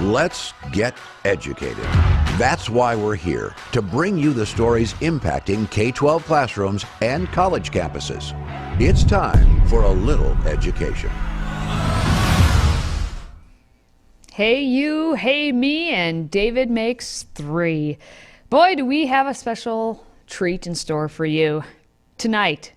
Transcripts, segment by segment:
Let's get educated. That's why we're here, to bring you the stories impacting K-12 classrooms and college campuses. It's time for a little education. Hey you, hey me, and David makes 3. Boy, do we have a special treat in store for you. Tonight,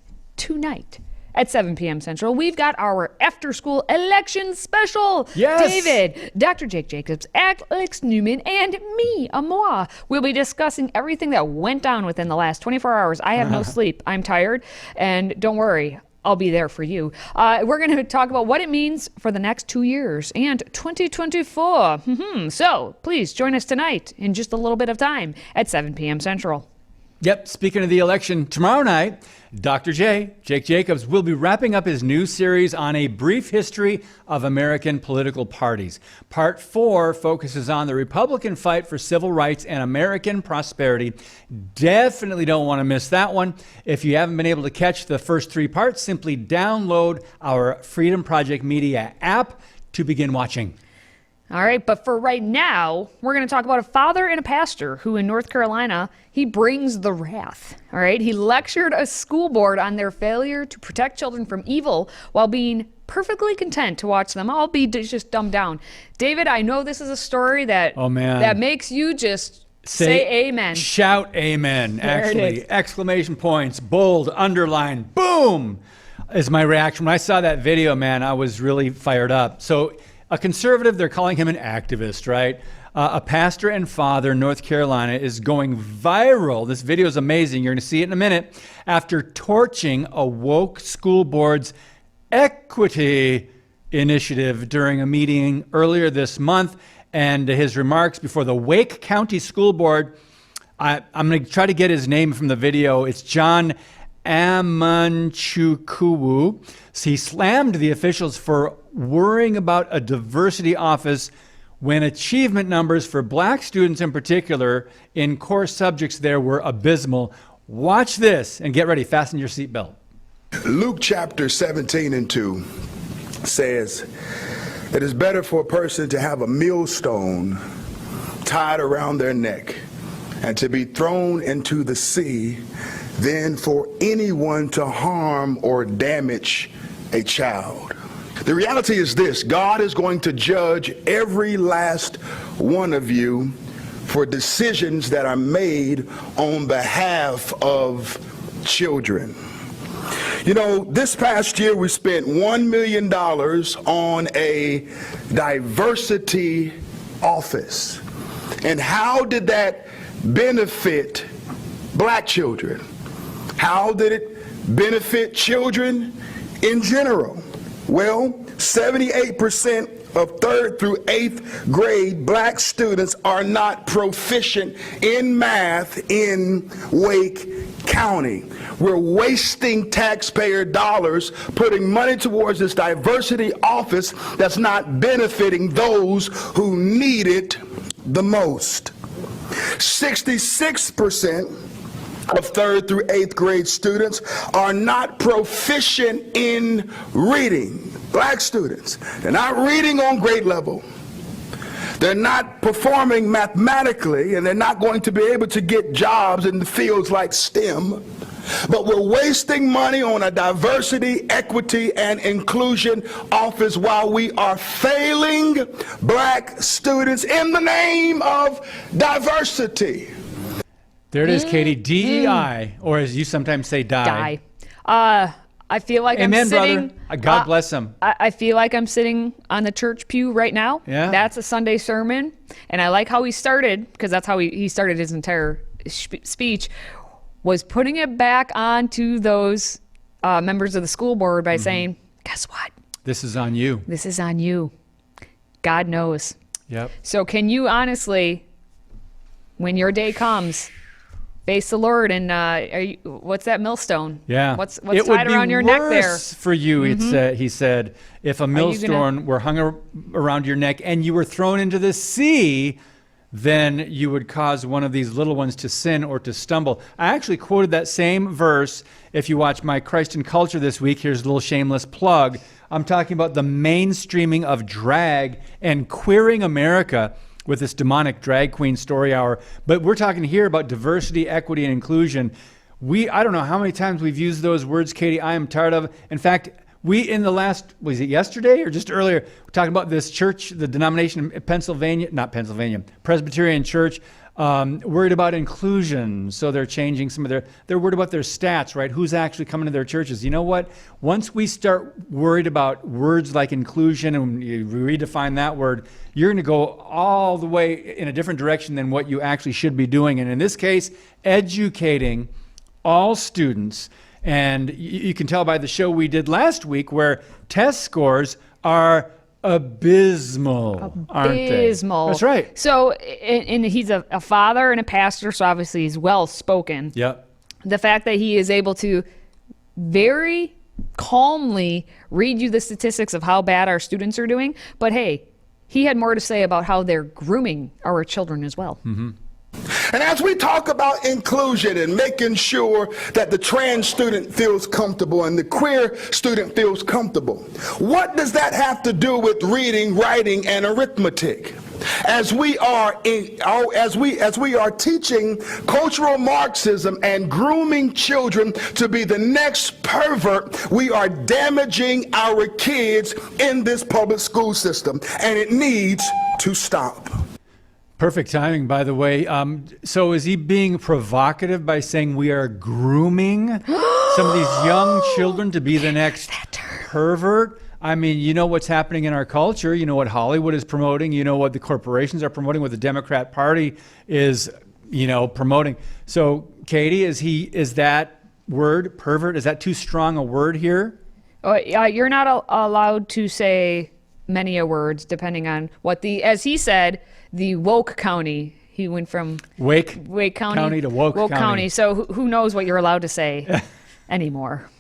at 7 p.m. Central, we've got our after-school election special. Yes. David, Dr. Jake Jacobs, Alex Newman, and me, Amoa. We'll be discussing everything that went down within the last 24 hours. I have no sleep. I'm tired. And don't worry, I'll be there for you. We're going to talk about what it means for the next 2 years and 2024. So please join us tonight in just a little bit of time at 7 p.m. Central. Yep, speaking of the election, tomorrow night, Dr. Jake Jacobs, will be wrapping up his new series on a brief history of American political parties. Part 4 focuses on the Republican fight for civil rights and American prosperity. Definitely don't want to miss that one. If you haven't been able to catch the first 3 parts, simply download our Freedom Project Media app to begin watching. All right, but for right now, we're going to talk about a father and a pastor who in North Carolina, he brings the wrath. All right, he lectured a school board on their failure to protect children from evil while being perfectly content to watch them all be just dumbed down. David, I know this is a story that that makes you just say amen. Shout amen, actually. Exclamation points, bold, underline, boom, is my reaction. When I saw that video, man, I was really fired up. So a conservative, they're calling him an activist, right? A pastor and father in North Carolina is going viral. This video is amazing. You're going to see it in a minute. After torching a woke school board's equity initiative during a meeting earlier this month, and his remarks before the Wake County School Board, I'm going to try to get his name from the video. It's John Amanchukuwu. He slammed the officials for worrying about a diversity office when achievement numbers for black students in particular in core subjects there were abysmal. Watch this and get ready. Fasten your seatbelt. Luke chapter 17:2 says, "It is better for a person to have a millstone tied around their neck and to be thrown into the sea than for anyone to harm or damage a child." The reality is this: God is going to judge every last one of you for decisions that are made on behalf of children. You know, this past year we spent $1 million on a diversity office. And how did that benefit black children? How did it benefit children in general? Well, 78% of 3rd through 8th grade black students are not proficient in math in Wake County. We're wasting taxpayer dollars putting money towards this diversity office that's not benefiting those who need it the most. 66% of 3rd through 8th grade students are not proficient in reading. Black students, they're not reading on grade level. They're not performing mathematically, and they're not going to be able to get jobs in the fields like STEM. But we're wasting money on a diversity, equity, and inclusion office while we are failing black students in the name of diversity. There it is, Katie. DEI, or as you sometimes say, die. I feel like Amen, I'm sitting. brother. God bless him. I feel like I'm sitting on the church pew right now. Yeah. That's a Sunday sermon. And I like how he started, because that's how he started his entire speech, was putting it back onto those members of the school board by saying, guess what? This is on you. This is on you. God knows. Yep. So can you honestly, when your day comes, face the Lord and what's that millstone? Yeah. What's tied around your neck there? Worse for you, he said, if a millstone were hung around your neck and you were thrown into the sea then you would cause one of these little ones to sin or to stumble. I actually quoted that same verse. If you watch my Christ and Culture this week, here's a little shameless plug. I'm talking about the mainstreaming of drag and queering America with this demonic drag queen story hour. But we're talking here about diversity, equity, and inclusion. I don't know how many times we've used those words, Katie. I am tired of. In fact, we in the last, was it yesterday or just earlier, we're talking about this church, the denomination in Presbyterian Church, worried about inclusion. So they're changing they're worried about their stats, right? Who's actually coming to their churches. You know what? Once we start worried about words like inclusion and you redefine that word, you're going to go all the way in a different direction than what you actually should be doing. And in this case, educating all students. And you can tell by the show we did last week where test scores are abysmal, aren't they? Abysmal. That's right. So, and he's a father and a pastor, so obviously he's well-spoken. Yep. The fact that he is able to very calmly read you the statistics of how bad our students are doing, but hey, he had more to say about how they're grooming our children as well. Mm-hmm. And as we talk about inclusion and making sure that the trans student feels comfortable and the queer student feels comfortable, what does that have to do with reading, writing, and arithmetic? As we are teaching cultural Marxism and grooming children to be the next pervert, we are damaging our kids in this public school system, and it needs to stop. Perfect timing, by the way. So is he being provocative by saying we are grooming some of these young children to be the next pervert? I mean, you know what's happening in our culture. You know what Hollywood is promoting. You know what the corporations are promoting, what the Democrat Party is, promoting. So, Katie, is that word, pervert, is that too strong a word here? You're not allowed to say many words depending on what as he said, the woke county. He went from Wake County to woke county. So who knows what you're allowed to say anymore.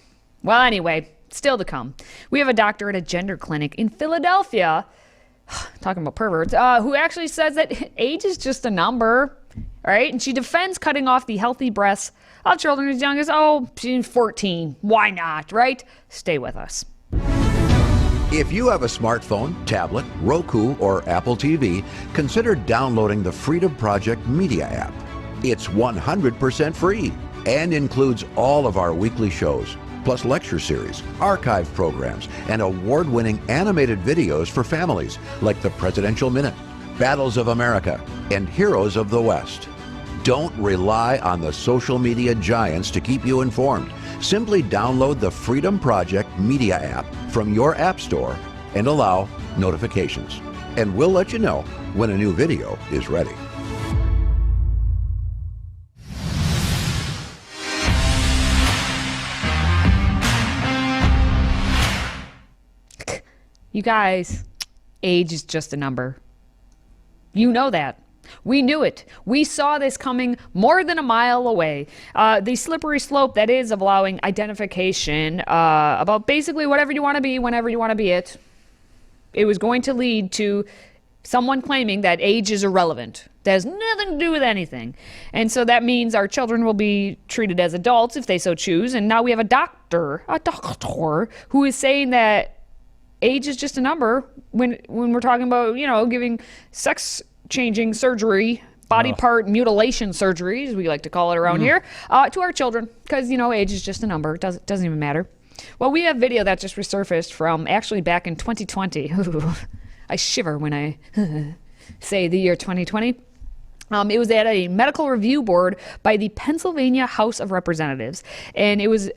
Well, anyway, still to come. We have a doctor at a gender clinic in Philadelphia, talking about perverts, who actually says that age is just a number, right? And she defends cutting off the healthy breasts of children as young as, she's 14. Why not, right? Stay with us. If you have a smartphone, tablet, Roku, or Apple TV, consider downloading the Freedom Project Media app. It's 100% free and includes all of our weekly shows, plus lecture series, archive programs, and award-winning animated videos for families like the Presidential Minute, Battles of America, and Heroes of the West. Don't rely on the social media giants to keep you informed. Simply download the Freedom Project Media app from your app store and allow notifications. And we'll let you know when a new video is ready. You guys, age is just a number. You know that. We knew it. We saw this coming more than a mile away. The slippery slope that is of allowing identification about basically whatever you want to be, whenever you want to be it. It was going to lead to someone claiming that age is irrelevant. That has nothing to do with anything. And so that means our children will be treated as adults if they so choose. And now we have a doctor who is saying that age is just a number when we're talking about, giving sex changing surgery, body part mutilation surgery, as we like to call it around here, to our children, because age is just a number. It doesn't even matter. Well, we have video that just resurfaced from actually back in 2020. I shiver when I say the year 2020. It was at a medical review board by the Pennsylvania House of Representatives, and it was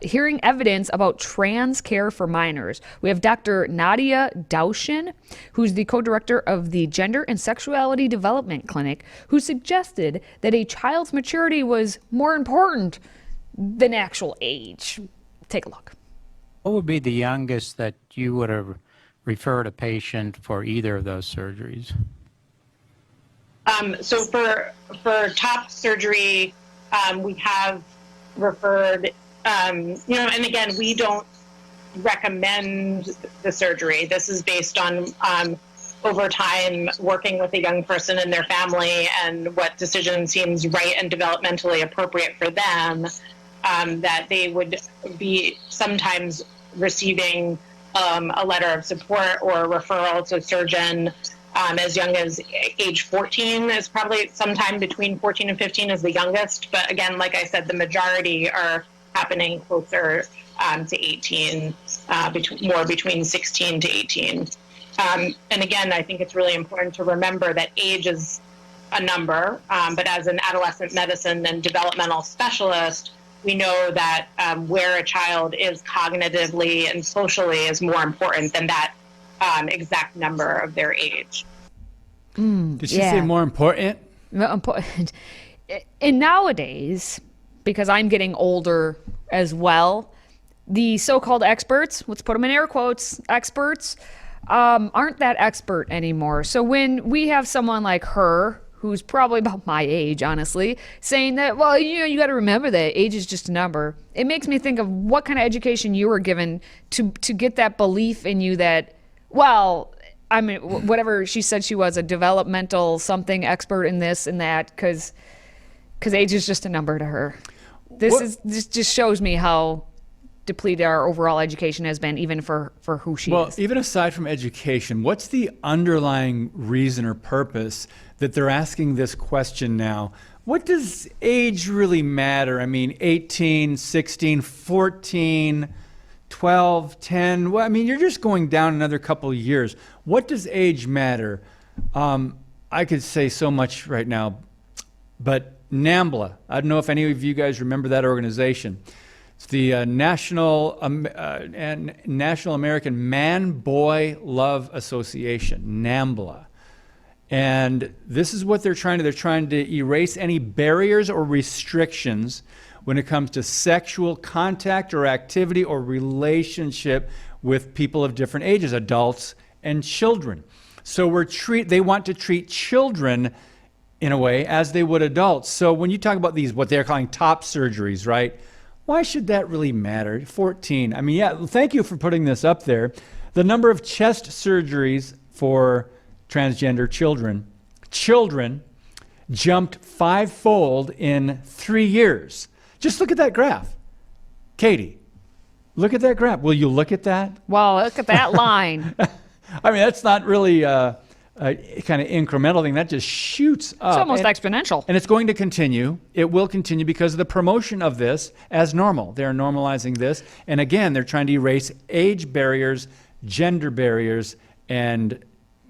hearing evidence about trans care for minors. We have Dr. Nadia Daushin, who's the co-director of the Gender and Sexuality Development Clinic, who suggested that a child's maturity was more important than actual age. Take a look. What would be the youngest that you would have referred a patient for either of those surgeries? So for top surgery, we have referred, and again, we don't recommend the surgery. This is based on over time, working with a young person and their family and what decision seems right and developmentally appropriate for them, that they would be sometimes receiving a letter of support or a referral to a surgeon as young as age 14 is probably sometime between 14 and 15 is the youngest. But again, like I said, the majority are happening closer to 18, more between 16 to 18. And again, I think it's really important to remember that age is a number, but as an adolescent medicine and developmental specialist, we know that where a child is cognitively and socially is more important than that exact number of their age. Did she say more important? Important. And nowadays, because I'm getting older as well, the so-called experts, let's put them in air quotes, experts, aren't that expert anymore. So when we have someone like her, who's probably about my age, honestly, saying that, well, you got to remember that age is just a number. It makes me think of what kind of education you were given to get that belief in you that, well, I mean, whatever she said she was, a developmental something expert in this and that, because age is just a number to her. This just shows me how depleted our overall education has been, even for who she is. Well, even aside from education, what's the underlying reason or purpose that they're asking this question now? What does age really matter? I mean, 18, 16, 14, 12, 10. Well, I mean, you're just going down another couple of years. What does age matter? I could say so much right now, but NAMBLA, I don't know if any of you guys remember that organization. It's the National American Man-Boy Love Association, NAMBLA. And this is what they're trying to do. They're trying to erase any barriers or restrictions when it comes to sexual contact or activity or relationship with people of different ages, adults and children. So they want to treat children in a way as they would adults. So when you talk about these, what they're calling top surgeries, right? Why should that really matter? 14. I mean, yeah, thank you for putting this up there. The number of chest surgeries for transgender children jumped fivefold in 3 years. Just look at that graph. Katie, look at that graph. Will you look at that? Well, look at that line. I mean, that's not really a kind of incremental thing. That just shoots up. It's almost exponential. And it's going to continue. It will continue because of the promotion of this as normal. They're normalizing this. And again, they're trying to erase age barriers, gender barriers, and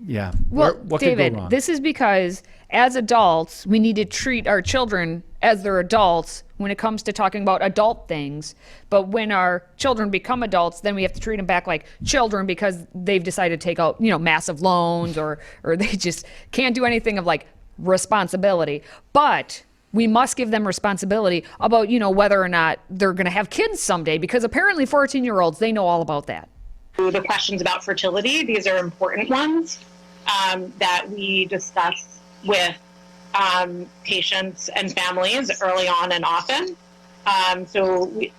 yeah. Well, what David, could go wrong? this is because as adults, we need to treat our children as they're adults when it comes to talking about adult things. But when our children become adults, then we have to treat them back like children because they've decided to take out, massive loans or they just can't do anything of like responsibility. But we must give them responsibility about, whether or not they're going to have kids someday, because apparently 14-year-olds, they know all about that. The questions about fertility, these are important ones that we discuss with patients and families early on and often. So we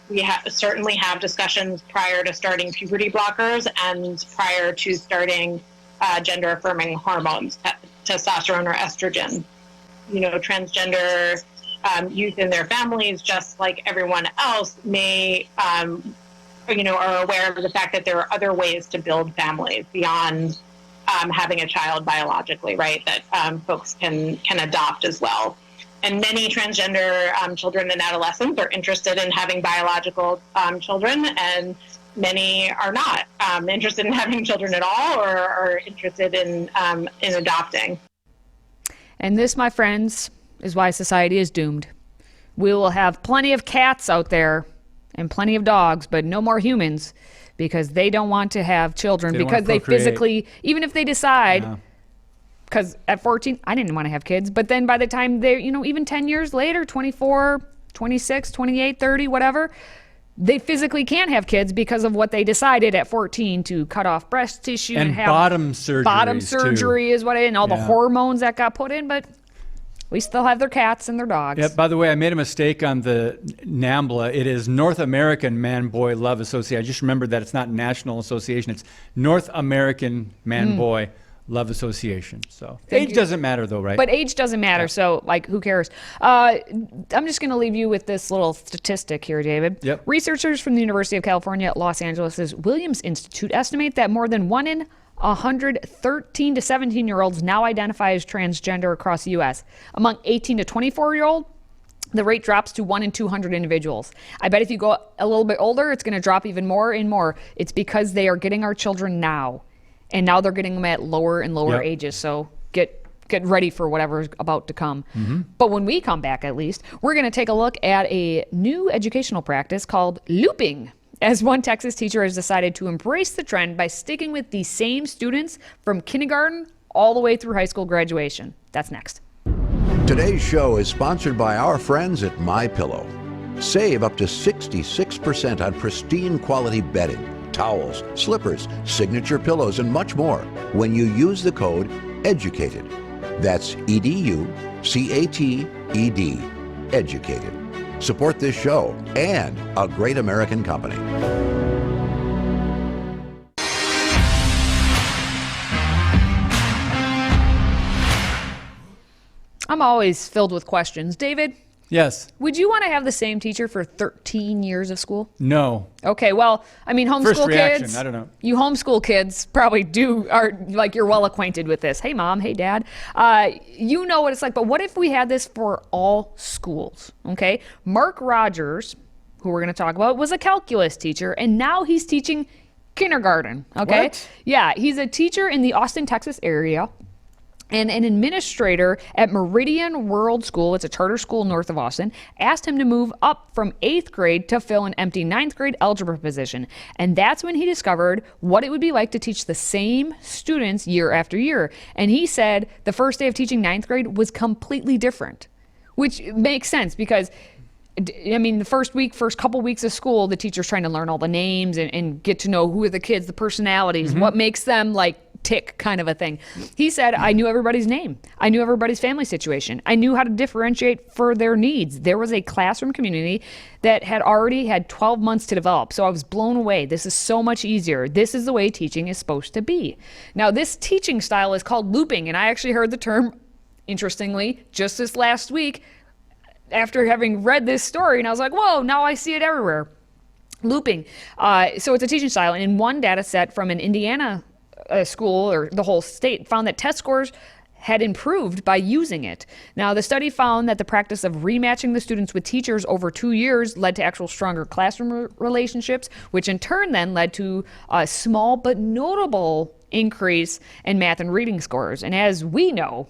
certainly have discussions prior to starting puberty blockers and prior to starting gender-affirming hormones, testosterone or estrogen. Transgender youth and their families, just like everyone else, may are aware of the fact that there are other ways to build families beyond having a child biologically, right? That folks can adopt as well. And many transgender children and adolescents are interested in having biological children, and many are not interested in having children at all, or are interested in adopting. And this, my friends, is why society is doomed. We will have plenty of cats out there and plenty of dogs, but no more humans, because they don't want to have children, because they physically, even if they decide, because at 14, I didn't want to have kids, but then by the time they're, even 10 years later, 24, 26, 28, 30, whatever, they physically can't have kids because of what they decided at 14 to cut off breast tissue and have bottom surgery. Bottom surgery is what and all the hormones that got put in, but we still have their cats and their dogs. Yeah, by the way, I made a mistake on the NAMBLA. It is North American Man-Boy Love Association. I just remembered that it's not National Association. It's North American Man-Boy love association. So Thank age you. doesn't matter though, right? But age doesn't matter, so like, who cares? I'm just going to leave you with this little statistic here, David. Yep. Researchers from the University of California at Los Angeles' Williams Institute estimate that more than 1 in 100 13 to 17-year-olds now identify as transgender across the U.S. Among 18 to 24-year-old, the rate drops to 1 in 200 individuals. I bet if you go a little bit older, it's going to drop even more and more. It's because they are getting our children now, and now they're getting them at lower and lower Yep. ages. So get ready for whatever's about to come. But when we come back, at least, we're going to take a look at a new educational practice called looping, as one Texas teacher has decided to embrace the trend by sticking with the same students from kindergarten all the way through high school graduation. That's next. Today's show is sponsored by our friends at MyPillow. Save up to 66% on pristine quality bedding, towels, slippers, signature pillows, and much more when you use the code EDUCATED. That's EDUCATED. Educated. Support this show and a great American company. I'm always filled with questions. David, Yes. would you want to have the same teacher for 13 years of school? No. Okay, well, I mean, First homeschool reaction, kids. I don't know. You homeschool kids probably are like, you're well acquainted with this. Hey, mom. Hey, dad. You know what it's like. But what if we had this for all schools? Okay. Mark Rogers, who we're going to talk about, was a calculus teacher, and now he's teaching kindergarten. Okay. What? Yeah, he's a teacher in the Austin, Texas area. And an administrator at Meridian World School, it's a charter school north of Austin, asked him to move up from 8th grade to fill an empty 9th grade algebra position. And that's when he discovered what it would be like to teach the same students year after year. And he said the first day of teaching 9th grade was completely different, which makes sense because I mean, the first couple weeks of school, the teacher's trying to learn all the names and get to know who are the kids, the personalities, what makes them like tick kind of a thing. He said, I knew everybody's name. I knew everybody's family situation. I knew how to differentiate for their needs. There was a classroom community that had already had 12 months to develop. So I was blown away. This is so much easier. This is the way teaching is supposed to be. Now, this teaching style is called looping. And I actually heard the term, interestingly, just this last week after having read this story. And I was like, whoa, now I see it everywhere. Looping. So it's a teaching style. And in one data set from an Indiana school, or the whole state, found that test scores had improved by using it. Now, the study found that the practice of rematching the students with teachers over 2 years led to actual stronger classroom relationships, which in turn then led to a small but notable increase in math and reading scores. And as we know,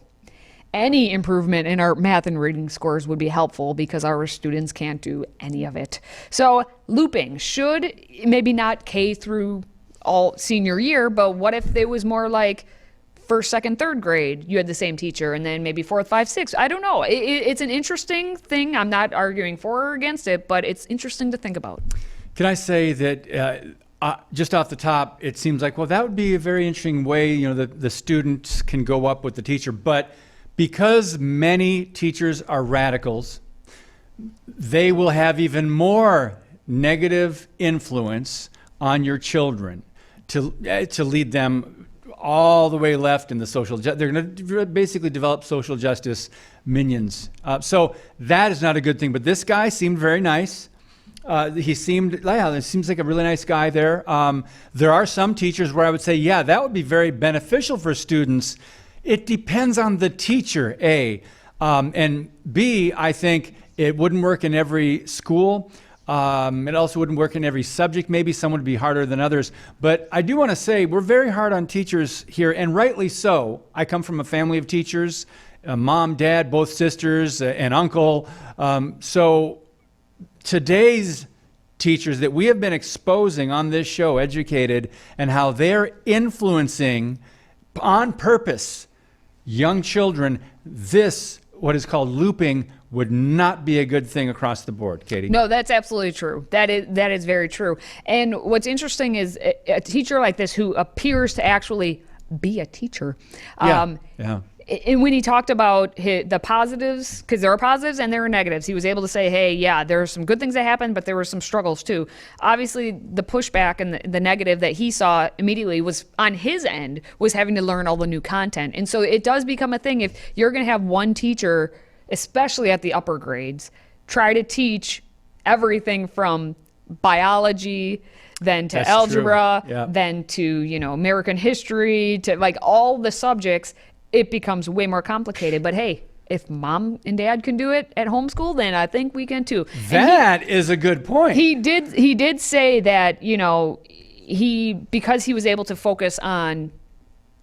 any improvement in our math and reading scores would be helpful because our students can't do any of it. So looping should maybe not K through all senior year, but what if it was more like first, second, third grade, you had the same teacher, and then maybe fourth, fifth, sixth. I don't know. It's an interesting thing. I'm not arguing for or against it, but it's interesting to think about. Can I say that just off the top, it seems like, well, that would be a very interesting way, you know, the students can go up with the teacher. But because many teachers are radicals, they will have even more negative influence on your children to lead them all the way left in the social. They're going to basically develop social justice minions. So that is not a good thing. But this guy seemed very nice. He seemed, it seems like a really nice guy there. There are some teachers where I would say, yeah, that would be very beneficial for students. It depends on the teacher, A. And B, I think it wouldn't work in every school. It also wouldn't work in every subject. Maybe some would be harder than others. But I do want to say we're very hard on teachers here, and rightly so. I come from a family of teachers, mom, dad, both sisters, and uncle. So today's teachers that we have been exposing on this show, Educated, and how they're influencing on purpose young children, what is called looping, would not be a good thing across the board, Katie. No, that's absolutely true. That is very true. And what's interesting is a teacher like this who appears to actually be a teacher. and when he talked about the positives, because there are positives and there are negatives, he was able to say, hey, yeah, there are some good things that happened, but there were some struggles too. Obviously, the pushback and the negative that he saw immediately was on his end, was having to learn all the new content. And so it does become a thing. If you're going to have one teacher, especially at the upper grades, try to teach everything from biology, then to algebra, then to, American history, to like all the subjects, it becomes way more complicated. But hey, if mom and dad can do it at homeschool, then I think we can too. That is a good point. He did say that, because he was able to focus on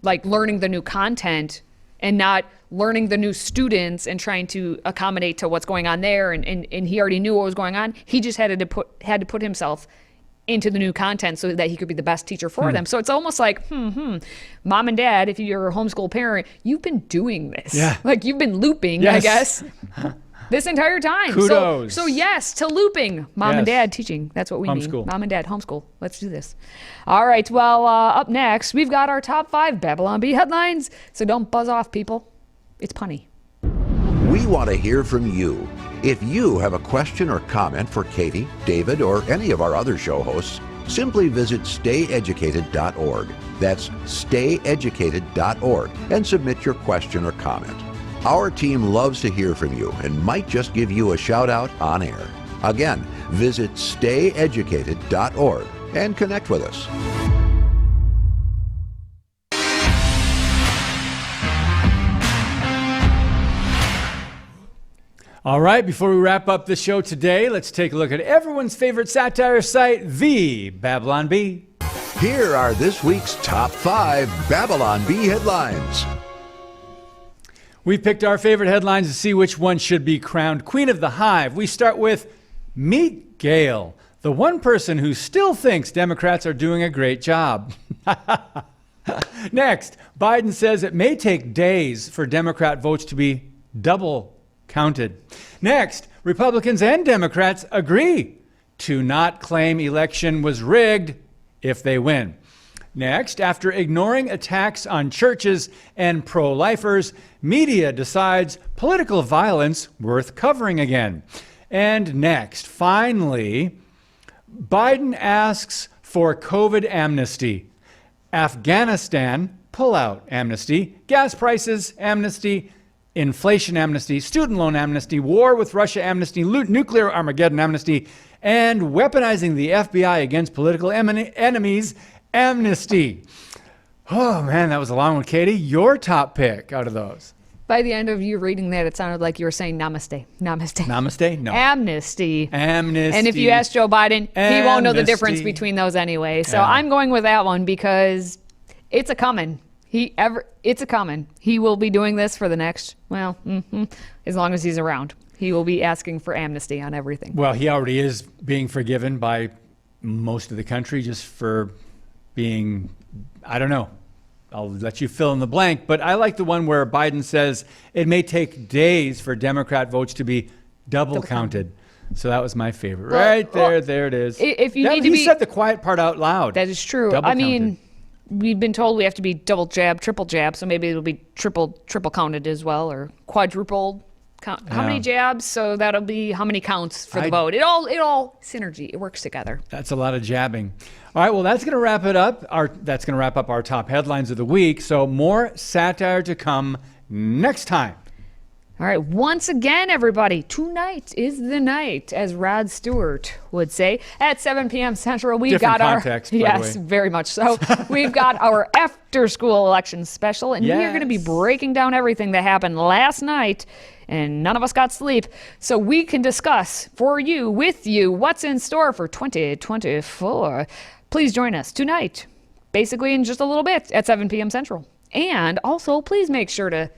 like learning the new content and not learning the new students and trying to accommodate to what's going on there, and he already knew what was going on. He just had to put himself into the new content so that he could be the best teacher for them. So it's almost like, mom and dad, if you're a homeschool parent, you've been doing this. Yeah. Like you've been looping, I guess, this entire time. Kudos. So yes, to looping. Mom and dad teaching. That's what we need. Mom and dad, homeschool. Let's do this. All right. Well, up next, we've got our top 5 Babylon Bee headlines. So don't buzz off, people. It's punny. We want to hear from you. If you have a question or comment for Katie, David, or any of our other show hosts, simply visit stayeducated.org. That's stayeducated.org and submit your question or comment. Our team loves to hear from you and might just give you a shout out on air. Again, visit stayeducated.org and connect with us. All right, before we wrap up the show today, let's take a look at everyone's favorite satire site, the Babylon Bee. Here are this week's top 5 Babylon Bee headlines. We've picked our favorite headlines to see which one should be crowned Queen of the Hive. We start with Meet Gail, the one person who still thinks Democrats are doing a great job. Next, Biden says it may take days for Democrat votes to be double counted. Next, Republicans and Democrats agree to not claim election was rigged if they win. Next, after ignoring attacks on churches and pro-lifers, media decides political violence worth covering again. And next, finally, Biden asks for COVID amnesty, Afghanistan pullout amnesty, gas prices amnesty, inflation amnesty, student loan amnesty, war with Russia amnesty, nuclear Armageddon amnesty, and weaponizing the FBI against political enemies amnesty. Oh man, that was a long one. Katie, your top pick out of those. By the end of you reading that, it sounded like you were saying namaste. Namaste. Namaste? No. Amnesty. Amnesty. And if you ask Joe Biden, he won't know the difference between those anyway. So I'm going with that one because it's a coming. It's a coming. He will be doing this for the next, as long as he's around. He will be asking for amnesty on everything. Well, he already is being forgiven by most of the country just for being, I don't know. I'll let you fill in the blank, but I like the one where Biden says it may take days for Democrat votes to be double counted. So that was my favorite. There it is. If you need to he said the quiet part out loud. That is true. Double counted. We've been told we have to be double jab, triple jab, so maybe it'll be triple counted as well, or quadruple count. How many jabs? So that'll be how many counts for the vote. It all synergy. It works together. That's a lot of jabbing. All right, well, that's going to wrap it up. That's going to wrap up our top headlines of the week. So more satire to come next time. All right, once again, everybody, tonight is the night, as Rod Stewart would say. At 7 p.m. Central, we've got our... Context, by the way. Very much so. We've got our after-school election special, and we are going to be breaking down everything that happened last night, and none of us got sleep, so we can discuss for you, with you, what's in store for 2024. Please join us tonight, basically in just a little bit, at 7 p.m. Central. And also, please make sure to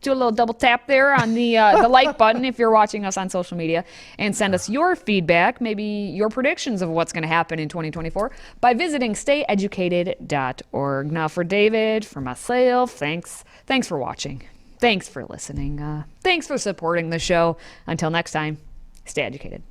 do a little double tap there on the like button if you're watching us on social media, and send us your feedback, maybe your predictions of what's going to happen in 2024 by visiting stayeducated.org. Now for David, for myself, thanks for watching. Thanks for listening. Thanks for supporting the show. Until next time, stay educated.